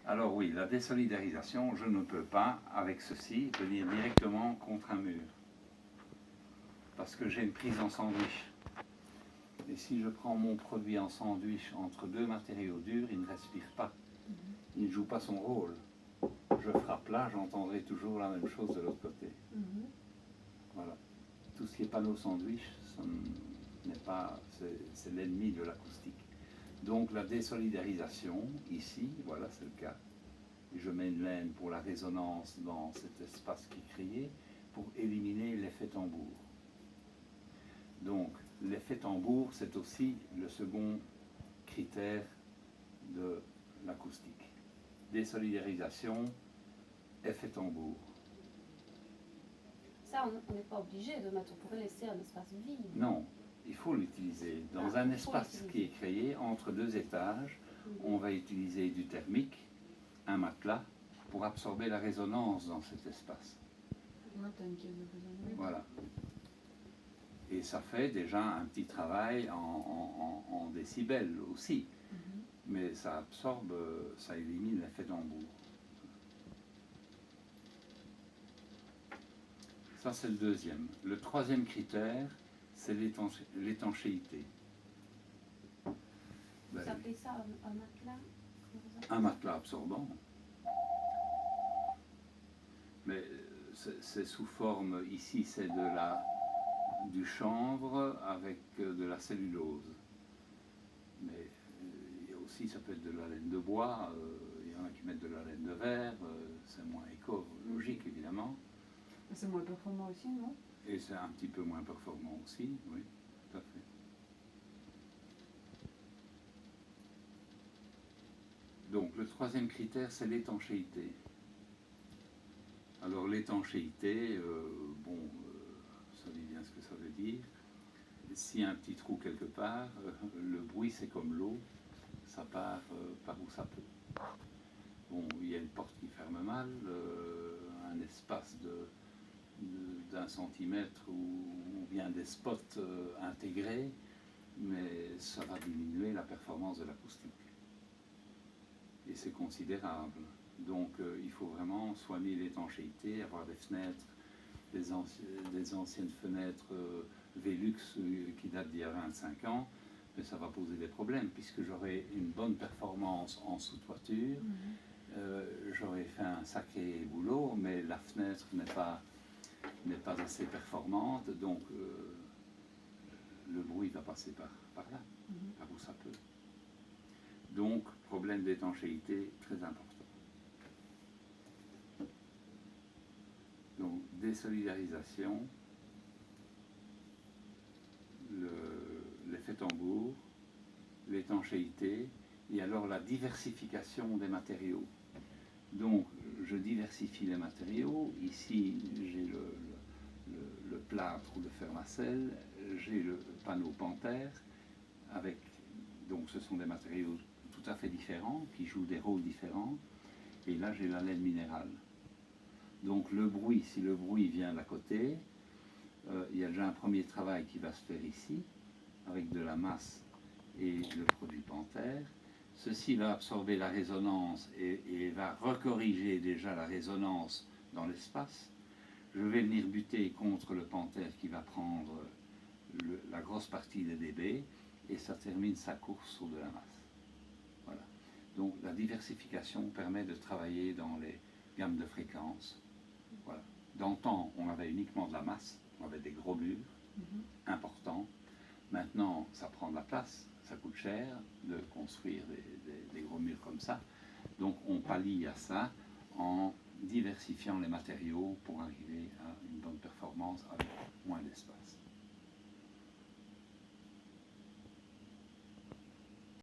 Alors oui, la désolidarisation, je ne peux pas, avec ceci, venir directement contre un mur. Parce que j'ai une prise en sandwich. Et si je prends mon produit en sandwich entre deux matériaux durs, il ne respire pas. Il ne joue pas son rôle. Je frappe là, j'entendrai toujours la même chose de l'autre côté. Voilà. Tout ce qui est panneau sandwich, c'est l'ennemi de l'acoustique. Donc la désolidarisation, ici, voilà, c'est le cas. Je mets une laine pour la résonance dans cet espace qui est créé pour éliminer l'effet tambour. Donc l'effet tambour, c'est aussi le second critère de l'acoustique. Désolidarisation, effet tambour. Ça, on n'est pas obligé de mettre, on pourrait laisser un espace vide. Non, il faut l'utiliser. Dans un espace qui est créé entre deux étages, on va utiliser du thermique, un matelas, pour absorber la résonance dans cet espace. Voilà. Et ça fait déjà un petit travail en décibels aussi. Mais ça absorbe, ça élimine l'effet tambour. Ça, c'est le deuxième. Le troisième critère, c'est l'étanchéité. Vous appelez ça un matelas? Un matelas absorbant. Mais c'est sous forme, ici c'est du chanvre avec de la cellulose. Mais il y a aussi, ça peut être de la laine de bois, il y en a qui mettent de la laine de verre, c'est moins écologique évidemment. C'est moins performant aussi, non? Et c'est un petit peu moins performant aussi, oui, tout à fait. Donc le troisième critère, c'est l'étanchéité. Alors l'étanchéité, vous savez bien ce que ça veut dire. S'il y a un petit trou quelque part, le bruit c'est comme l'eau, ça part par où ça peut. Bon, il y a une porte qui ferme mal, un espace d'1 centimètre ou bien des spots intégrés, mais ça va diminuer la performance de l'acoustique. Et c'est considérable. Donc il faut vraiment soigner l'étanchéité, avoir des fenêtres, des anciennes fenêtres Velux qui datent d'il y a 25 ans, mais ça va poser des problèmes puisque j'aurai une bonne performance en sous-toiture, j'aurai fait un sacré boulot, mais la fenêtre n'est pas assez performante, donc le bruit va passer par là, par où ça peut. Donc, problème d'étanchéité très important. Donc, désolidarisation, l'effet tambour, l'étanchéité, et alors la diversification des matériaux. Donc, je diversifie les matériaux. Ici, j'ai le plâtre ou le fermacelle, j'ai le panneau panthère, donc ce sont des matériaux tout à fait différents, qui jouent des rôles différents. Et là, j'ai la laine minérale. Donc le bruit, si le bruit vient d'à côté, il y a déjà un premier travail qui va se faire ici, avec de la masse et le produit panthère. Ceci va absorber la résonance et va recorriger déjà la résonance dans l'espace. Je vais venir buter contre le panthère qui va prendre la grosse partie des dB et ça termine sa course sur de la masse. Voilà. Donc la diversification permet de travailler dans les gammes de fréquences. Voilà. Dans le temps, on avait uniquement de la masse, on avait des gros murs importants. Maintenant, ça prend de la place, ça coûte cher de construire des gros murs comme ça. Donc on pallie à ça en diversifiant les matériaux pour arriver